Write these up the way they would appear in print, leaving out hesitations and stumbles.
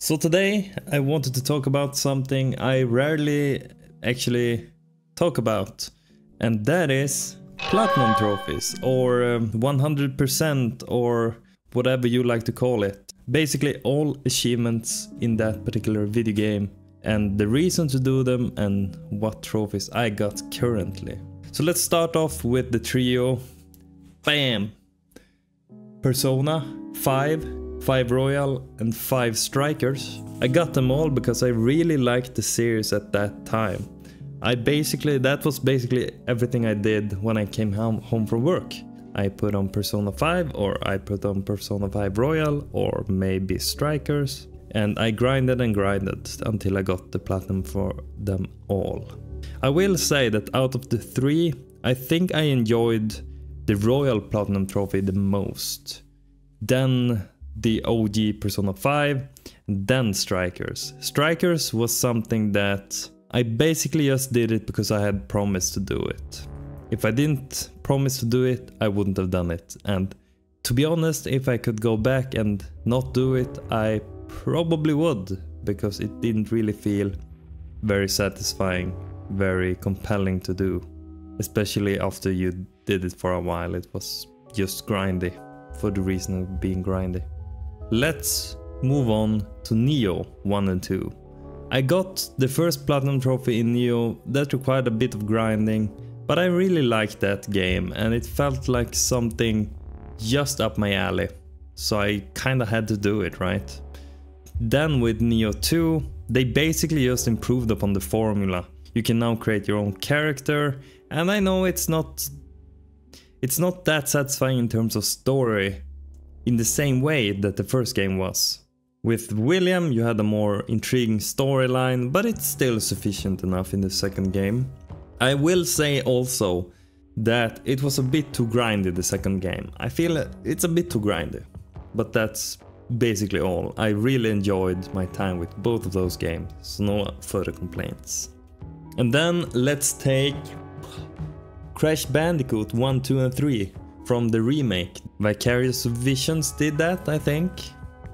So today I wanted to talk about something I rarely actually talk about, and that is platinum trophies, or 100%, or whatever you like to call it. Basically all achievements in that particular video game, and the reason to do them, and what trophies I got currently. So let's start off with the trio. Bam! Persona 5, 5 Royal and 5 Strikers. I got them all because I really liked the series at that time. That was basically everything I did when I came home from work. I put on Persona 5, or I put on Persona 5 Royal, or maybe Strikers, and I grinded and grinded until I got the platinum for them all. I will say that out of the 3, I think I enjoyed the Royal Platinum Trophy the most. Then the OG Persona 5, then Strikers. Strikers was something that I basically just did it because I had promised to do it. If I didn't promise to do it, I wouldn't have done it. And to be honest, if I could go back and not do it, I probably would, because it didn't really feel very satisfying, very compelling to do. Especially after you did it for a while, it was just grindy, for the reason of being grindy. Let's move on to Neo 1 and 2. I got the first platinum trophy in Neo. That required a bit of grinding, but I really liked that game and it felt like something just up my alley. So I kinda had to do it, right? Then with Neo 2, they basically just improved upon the formula. You can now create your own character, and I know it's not that satisfying in terms of story in the same way that the first game was. With William you had a more intriguing storyline, but it's still sufficient enough in the second game. I will say also that it was a bit too grindy, the second game. I feel it's a bit too grindy, but that's basically all. I really enjoyed my time with both of those games, so no further complaints. And then let's take Crash Bandicoot 1, 2 and 3 from the remake. Vicarious Visions did that, I think.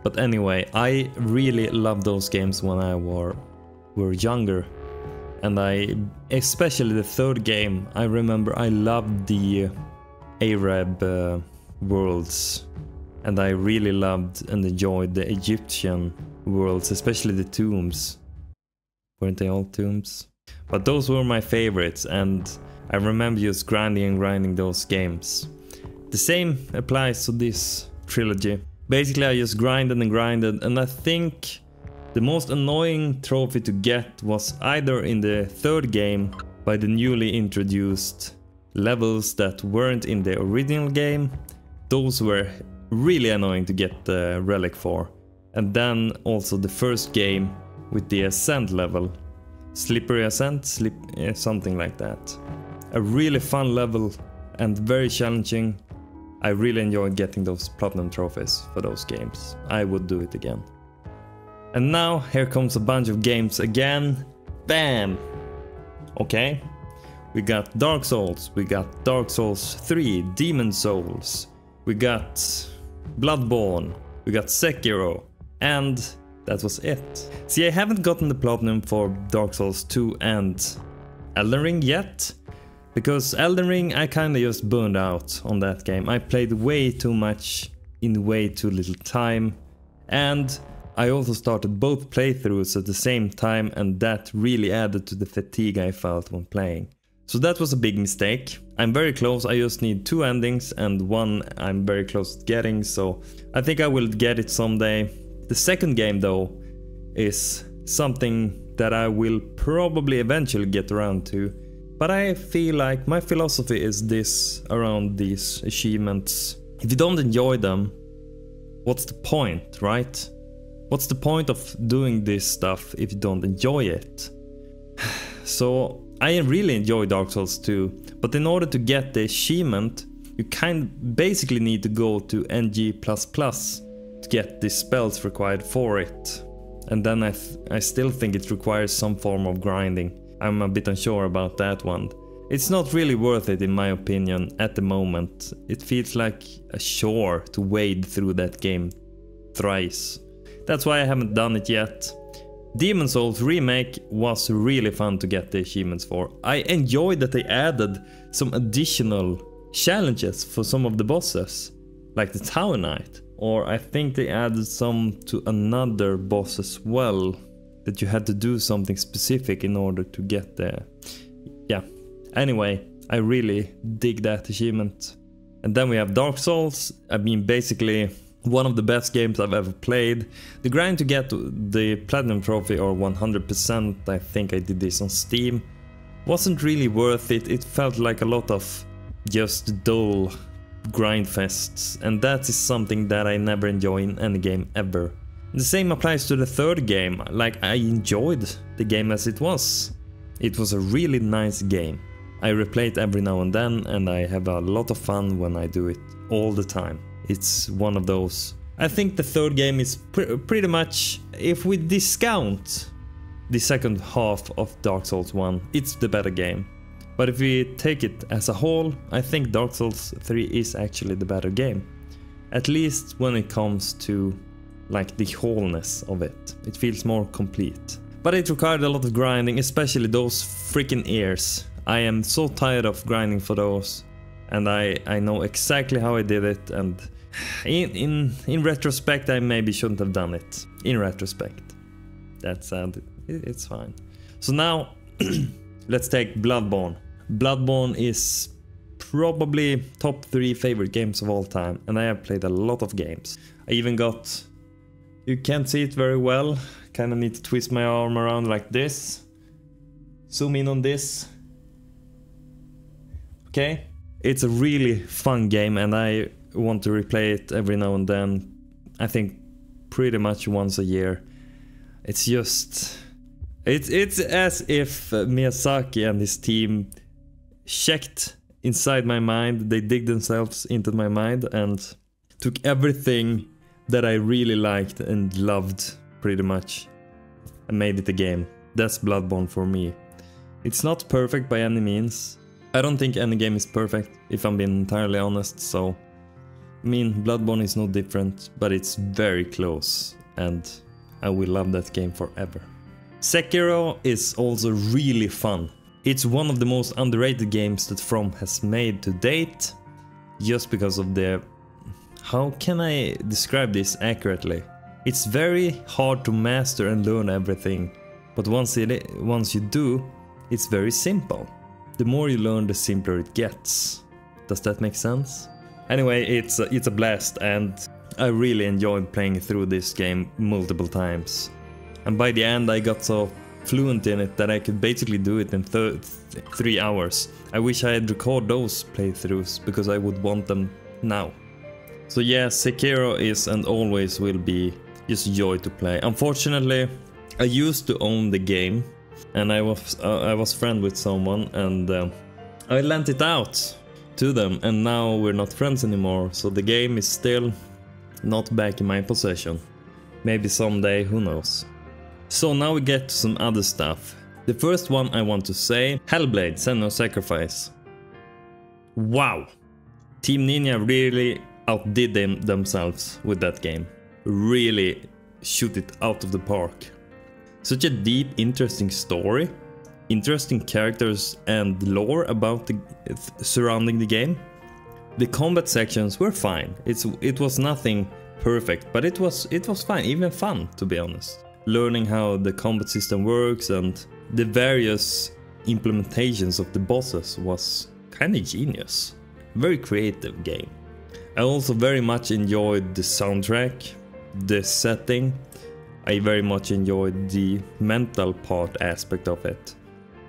But anyway, I really loved those games when I were younger. And especially the third game, I remember I loved the Arab worlds. And I really loved and enjoyed the Egyptian worlds, especially the tombs. Weren't they all tombs? But those were my favorites, and I remember just grinding and grinding those games. The same applies to this trilogy. Basically I just grinded and grinded, and I think the most annoying trophy to get was either in the third game by the newly introduced levels that weren't in the original game. Those were really annoying to get the relic for. And then also the first game with the ascent level. Slippery Ascent, something like that. A really fun level and very challenging. I really enjoyed getting those platinum trophies for those games. I would do it again. And now here comes a bunch of games again. Bam! Okay. We got Dark Souls, we got Dark Souls 3, Demon Souls, we got Bloodborne, we got Sekiro, and that was it. See, I haven't gotten the platinum for Dark Souls 2 and Elden Ring yet, because Elden Ring I kinda just burned out on that game. I played way too much in way too little time, and I also started both playthroughs at the same time, and that really added to the fatigue I felt when playing. So that was a big mistake. I'm very close, I just need 2 endings, and 1 I'm very close to getting, so I think I will get it someday. The second game though is something that I will probably eventually get around to. But I feel like my philosophy is this around these achievements. If you don't enjoy them, what's the point, right? What's the point of doing this stuff if you don't enjoy it? So I really enjoy Dark Souls 2, but in order to get the achievement, you basically need to go to NG++ to get the spells required for it. And then I still think it requires some form of grinding. I'm a bit unsure about that one. It's not really worth it in my opinion at the moment. It feels like a chore to wade through that game thrice. That's why I haven't done it yet. Demon's Souls Remake was really fun to get the achievements for. I enjoyed that they added some additional challenges for some of the bosses, like the Tower Knight. Or I think they added some to another boss as well, that you had to do something specific in order to get there. Yeah, anyway, I really dig that achievement. And then we have Dark Souls. I mean, basically one of the best games I've ever played. The grind to get the Platinum Trophy, or 100%, I think I did this on Steam, wasn't really worth it. It felt like a lot of just dull grind fests, and that is something that I never enjoy in any game ever. The same applies to the third game. Like, I enjoyed the game as it was. It was a really nice game. I replay it every now and then, and I have a lot of fun when I do it all the time. It's one of those. I think the third game is pretty much, if we discount the second half of Dark Souls 1, it's the better game. But if we take it as a whole, I think Dark Souls 3 is actually the better game. At least when it comes to like the wholeness of it. It feels more complete. But it required a lot of grinding, especially those freaking ears. I am so tired of grinding for those, and I know exactly how I did it, and in retrospect I maybe shouldn't have done it. In retrospect. That said, it's fine. So now let's take Bloodborne. Bloodborne is probably top 3 favorite games of all time, and I have played a lot of games. I even got... You can't see it very well, kinda need to twist my arm around like this. Zoom in on this. Okay, it's a really fun game, and I want to replay it every now and then. I think pretty much once a year. It's just... It's as if Miyazaki and his team checked inside my mind. They dig themselves into my mind and took everything that I really liked and loved pretty much and made it a game. That's Bloodborne for me. It's not perfect by any means. I don't think any game is perfect, if I'm being entirely honest, so... I mean, Bloodborne is no different, but it's very close, and I will love that game forever. Sekiro is also really fun. It's one of the most underrated games that From has made to date, just because of the... How can I describe this accurately? It's very hard to master and learn everything, but once you do, it's very simple. The more you learn, the simpler it gets. Does that make sense? Anyway, it's a blast, and I really enjoyed playing through this game multiple times. And by the end I got so fluent in it that I could basically do it in 3 hours. I wish I had recorded those playthroughs, because I would want them now. So yeah, Sekiro is and always will be just a joy to play. Unfortunately, I used to own the game, and I was friends with someone, and I lent it out to them, and now we're not friends anymore, so the game is still not back in my possession. Maybe someday, who knows. So now we get to some other stuff. The first one I want to say, Hellblade: Senua's Sacrifice. Wow! Team Ninja really outdid themselves with that game. Really shoot it out of the park. Such a deep, interesting story, interesting characters and lore about the surrounding the game. The combat sections were fine. It was nothing perfect, but it was fine, even fun, to be honest. Learning how the combat system works and the various implementations of the bosses was kind of genius. Very creative game. I also very much enjoyed the soundtrack, the setting. I very much enjoyed the mental part aspect of it.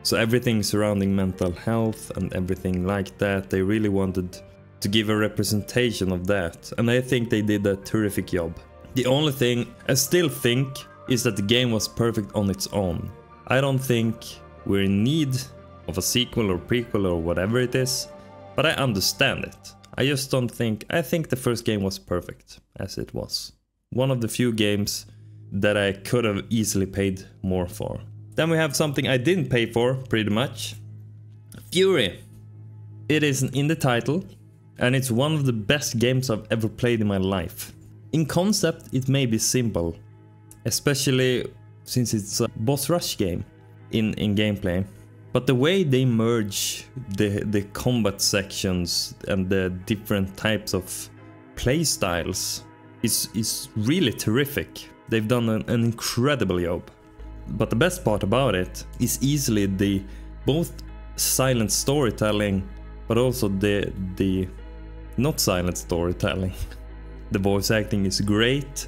So everything surrounding mental health and everything like that, they really wanted to give a representation of that, and I think they did a terrific job. The only thing I still think is that the game was perfect on its own. I don't think we're in need of a sequel or prequel or whatever it is, but I understand it. I just don't think... I think the first game was perfect as it was. One of the few games that I could have easily paid more for. Then we have something I didn't pay for, pretty much. Fury. It is in the title, and it's one of the best games I've ever played in my life. In concept, it may be simple, especially since it's a boss rush game in gameplay. But the way they merge the combat sections and the different types of play styles is really terrific. They've done an incredible job. But the best part about it is easily the both silent storytelling, but also the not silent storytelling. The voice acting is great.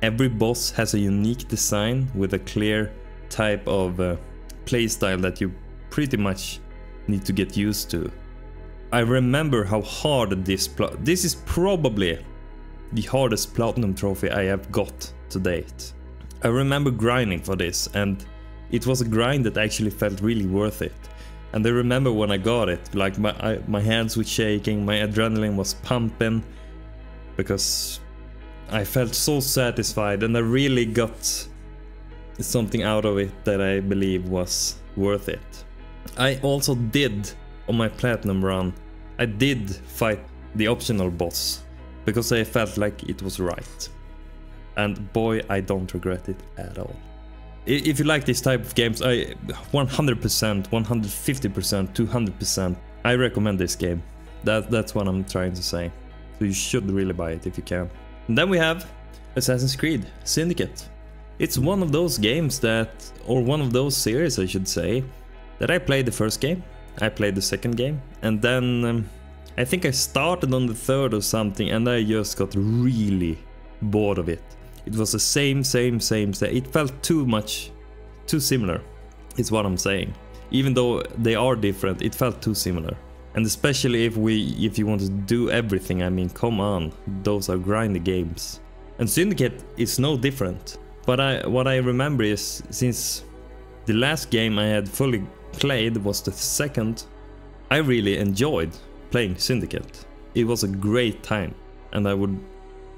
Every boss has a unique design with a clear type of playstyle that you pretty much need to get used to. I remember how hard this is probably the hardest platinum trophy I have got to date. I remember grinding for this, and it was a grind that actually felt really worth it. And I remember when I got it, like my hands were shaking, my adrenaline was pumping, because I felt so satisfied and I really got something out of it that I believe was worth it. I also did, on my platinum run, I did fight the optional boss because I felt like it was right. And boy, I don't regret it at all. If you like this type of games, I 100%, 150%, 200%, I recommend this game. That's what I'm trying to say. So you should really buy it if you can. And then we have Assassin's Creed Syndicate. It's one of those games that, or one of those series I should say, that I played the first game, I played the second game, and then I think I started on the third or something, and I just got really bored of it. It was the same. It felt too similar, is what I'm saying. Even though they are different, it felt too similar. And especially if you want to do everything, I mean, come on, those are grindy games. And Syndicate is no different. But what I remember is, since the last game I had fully played was the second, I really enjoyed playing Syndicate. It was a great time, and I would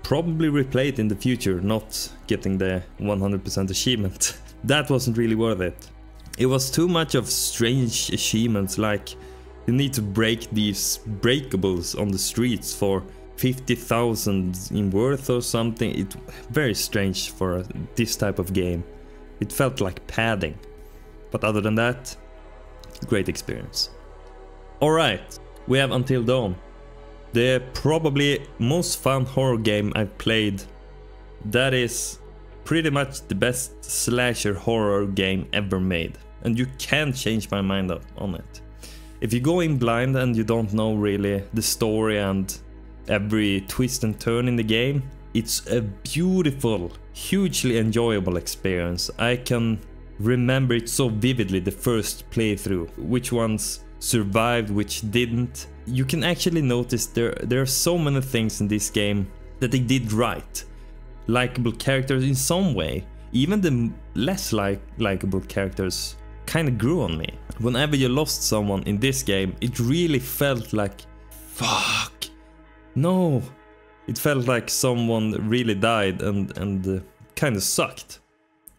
probably replay it in the future, not getting the 100% achievement. That wasn't really worth it. It was too much of strange achievements, like you need to break these breakables on the streets for 50,000 in worth or something. It's very strange for this type of game. It felt like padding. But other than that, great experience. Alright, we have Until Dawn. The probably most fun horror game I've played. That is pretty much the best slasher horror game ever made. And you can't change my mind on it. If you go in blind and you don't know really the story and every twist and turn in the game, it's a beautiful, hugely enjoyable experience. I can remember it so vividly, the first playthrough, which ones survived, which didn't. You can actually notice there are so many things in this game that they did right. Likeable characters in some way. Even the less likeable characters kind of grew on me. Whenever you lost someone in this game, it really felt like, fuck, no. It felt like someone really died and kind of sucked.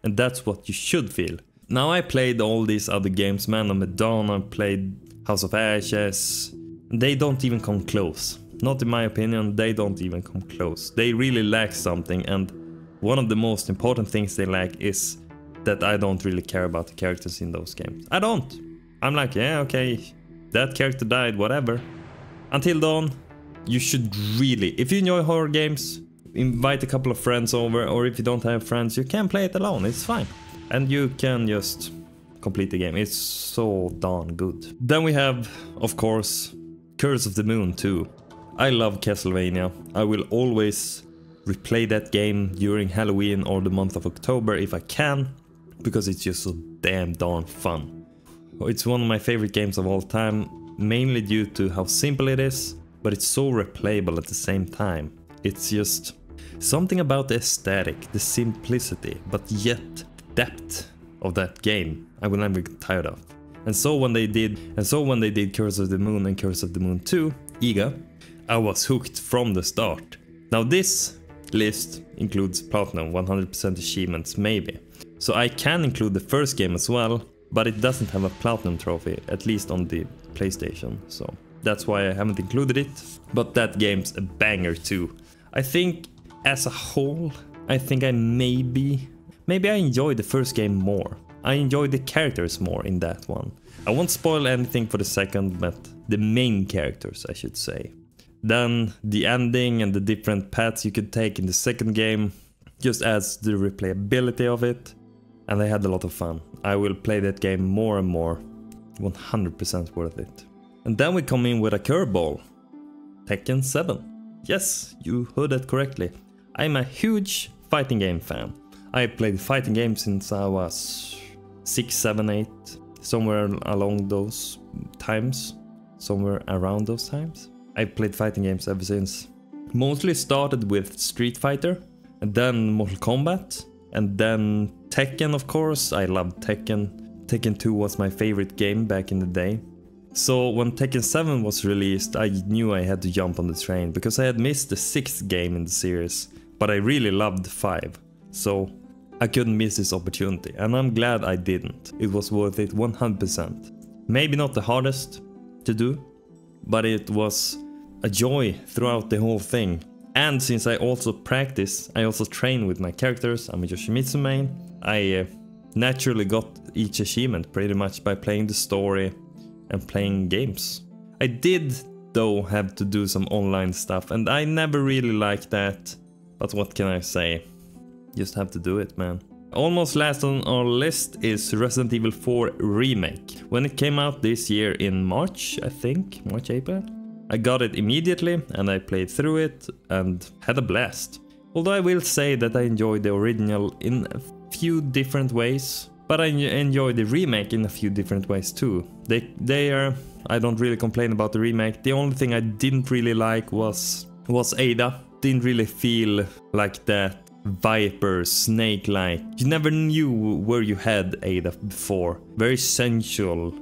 And that's what you should feel. Now I played all these other games, Man of Medan, I played House of Ashes. They don't even come close. Not in my opinion, they don't even come close. They really lack something, and one of the most important things they lack is that I don't really care about the characters in those games. I don't. I'm like, yeah, okay, that character died, whatever. Until Dawn, you should really, if you enjoy horror games, invite a couple of friends over, or if you don't have friends, you can play it alone, it's fine. And you can just complete the game, it's so darn good. Then we have, of course, Curse of the Moon 2. I love Castlevania. I will always replay that game during Halloween or the month of October if I can, because it's just so damn darn fun. It's one of my favorite games of all time, mainly due to how simple it is, but it's so replayable at the same time. It's just something about the aesthetic, the simplicity, but yet the depth of that game I will never get tired of. And so when they did Curse of the Moon and Curse of the Moon 2, IGA, I was hooked from the start. Now this list includes Platinum, 100% achievements maybe. So I can include the first game as well, but it doesn't have a Platinum trophy, at least on the PlayStation. So that's why I haven't included it. But that game's a banger too. I think as a whole, I think I maybe maybe I enjoyed the first game more. I enjoyed the characters more in that one. I won't spoil anything for the second, but the main characters, I should say. Then the ending and the different paths you could take in the second game just adds the replayability of it, and I had a lot of fun. I will play that game more and more. 100% worth it. And then we come in with a curveball. Tekken 7. Yes, you heard that correctly. I'm a huge fighting game fan. I played fighting games since I was 6, 7, 8, somewhere along those times. Somewhere around those times. I've played fighting games ever since. Mostly started with Street Fighter, and then Mortal Kombat, and then Tekken, of course. I loved Tekken. Tekken 2 was my favorite game back in the day. So when Tekken 7 was released, I knew I had to jump on the train because I had missed the 6th game in the series, but I really loved 5. So I couldn't miss this opportunity, and I'm glad I didn't. It was worth it 100%. Maybe not the hardest to do, but it was a joy throughout the whole thing. And since I also practice, I also train with my characters. I'm a Yoshimitsu main. I naturally got each achievement pretty much by playing the story and playing games. I did though have to do some online stuff, and I never really liked that, but what can I say? Just have to do it, man. Almost last on our list is Resident Evil 4 Remake. When it came out this year in March, I think, March, April, I got it immediately and I played through it and had a blast. Although I will say that I enjoyed the original in a few different ways, but I enjoy the remake in a few different ways too. They are, I don't really complain about the remake. The only thing I didn't really like was Ada. Didn't really feel like that Viper, snake-like. You never knew where you had Ada before. Very sensual,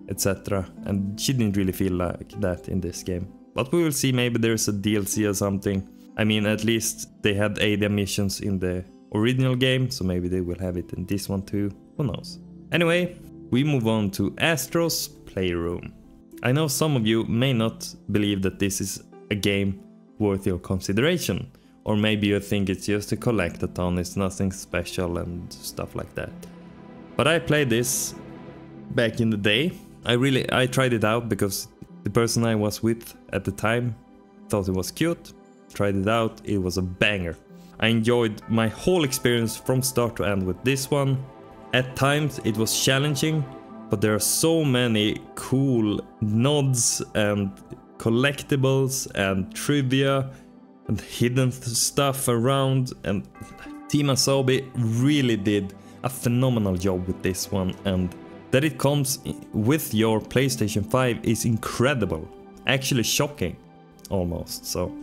etc. And she didn't really feel like that in this game. But we will see, maybe there's a DLC or something. I mean, at least they had Ada missions in the original game, so maybe they will have it in this one too. Who knows? Anyway, we move on to Astro's Playroom. I know some of you may not believe that this is a game worth your consideration. Or maybe you think it's just a collectathon, it's nothing special and stuff like that. But I played this back in the day. I tried it out because the person I was with at the time thought it was cute. Tried it out, it was a banger. I enjoyed my whole experience from start to end with this one. At times it was challenging, but there are so many cool nods and collectibles and trivia and hidden stuff around, and Team Asobi really did a phenomenal job with this one, and that it comes with your PlayStation 5 is incredible. Actually shocking, almost. So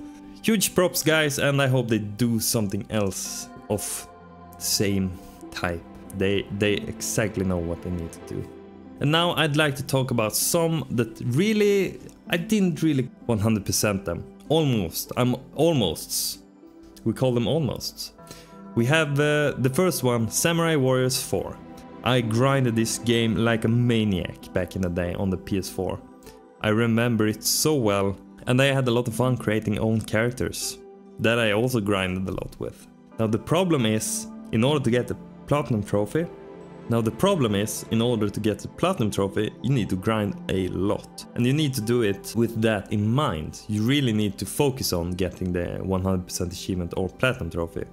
huge props, guys, and I hope they do something else of the same type. They exactly know what they need to do. And now I'd like to talk about some that really, I didn't really 100% them. Almost. Almosts. We call them almosts. We have the first one, Samurai Warriors 4. I grinded this game like a maniac back in the day on the PS4. I remember it so well, and I had a lot of fun creating own characters that I also grinded a lot with. Now the problem is, in order to get the Platinum Trophy, you need to grind a lot. And you need to do it with that in mind. You really need to focus on getting the 100% achievement or Platinum Trophy.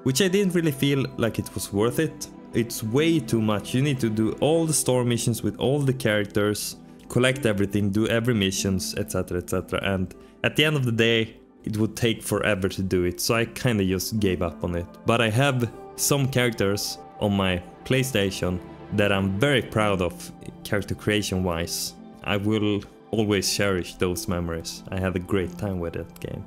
Which I didn't really feel like it was worth it. It's way too much. You need to do all the story missions with all the characters, collect everything, do every missions, etc, etc. And at the end of the day, it would take forever to do it. So I kinda just gave up on it. But I have some characters on my PlayStation that I'm very proud of character creation wise. I will always cherish those memories. I had a great time with that game.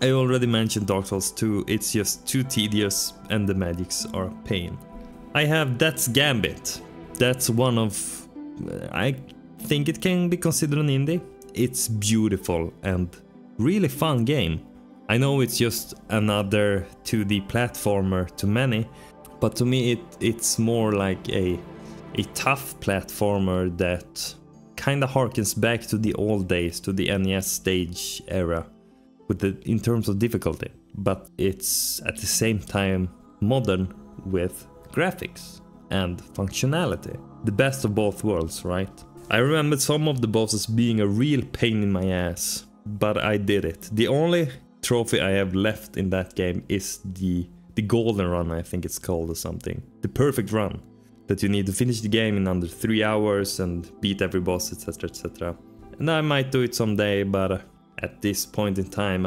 I already mentioned Dark Souls 2, it's just too tedious and the magics are a pain. I have That's Gambit. That's one of, I think it can be considered an indie. It's beautiful and really fun game. I know it's just another 2D platformer to many, but to me it's more like a tough platformer that kinda harkens back to the old days, to the NES stage era in terms of difficulty. But it's at the same time modern with graphics and functionality. The best of both worlds, right? I remembered some of the bosses being a real pain in my ass, but I did it. The only trophy I have left in that game is the golden run, I think it's called, or something. The perfect run. That you need to finish the game in under 3 hours and beat every boss, etc, etc. And I might do it someday, but at this point in time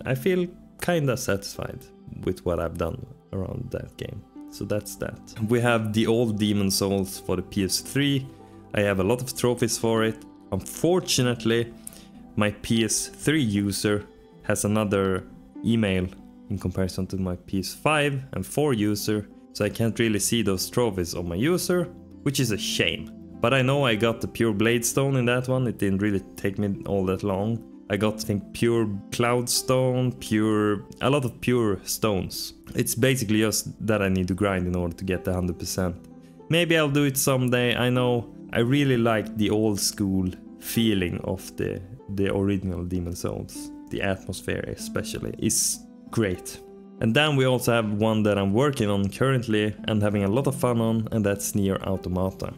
I feel kinda satisfied with what I've done around that game. So that's that. We have the old Demon Souls for the PS3. I have a lot of trophies for it. Unfortunately, my PS3 user has another email in comparison to my PS5 and 4 user, so I can't really see those trophies on my user, which is a shame. But I know I got the pure Bladestone in that one. It didn't really take me all that long. I got, I think, pure Cloudstone, a lot of pure stones. It's basically just that I need to grind in order to get the 100%. Maybe I'll do it someday. I know I really like the old school feeling of the original Demon Souls. The atmosphere especially is great. And then we also have one that I'm working on currently and having a lot of fun on, and that's Nier Automata.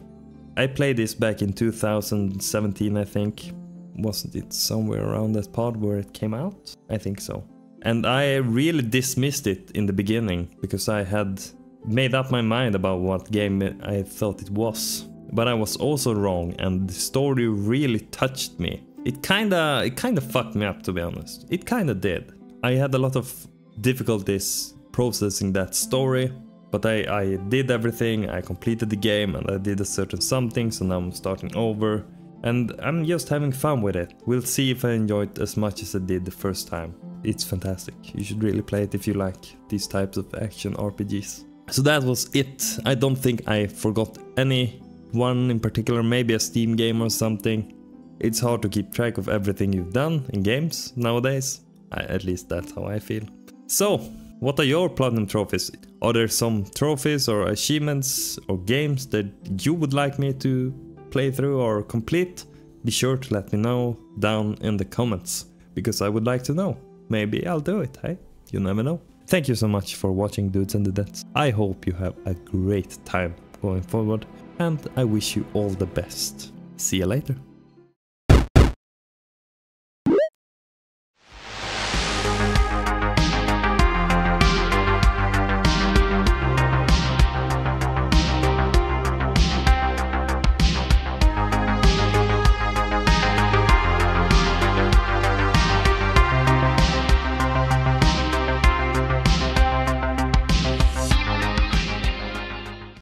I played this back in 2017, I think. Wasn't it somewhere around that part where it came out? I think so. And I really dismissed it in the beginning because I had made up my mind about what game I thought it was. But I was also wrong, and the story really touched me. It kinda fucked me up, to be honest. It kinda did. I had a lot of difficulties processing that story, but I did everything. I completed the game and I did a certain something, so now I'm starting over. And I'm just having fun with it. We'll see if I enjoy it as much as I did the first time. It's fantastic. You should really play it if you like these types of action RPGs. So that was it. I don't think I forgot any one in particular, maybe a Steam game or something. It's hard to keep track of everything you've done in games nowadays. At least that's how I feel. So, what are your Platinum trophies? Are there some trophies or achievements or games that you would like me to play through or complete? Be sure to let me know down in the comments, because I would like to know. Maybe I'll do it, hey? You never know. Thank you so much for watching, dudes and dudettes. I hope you have a great time going forward, and I wish you all the best. See you later.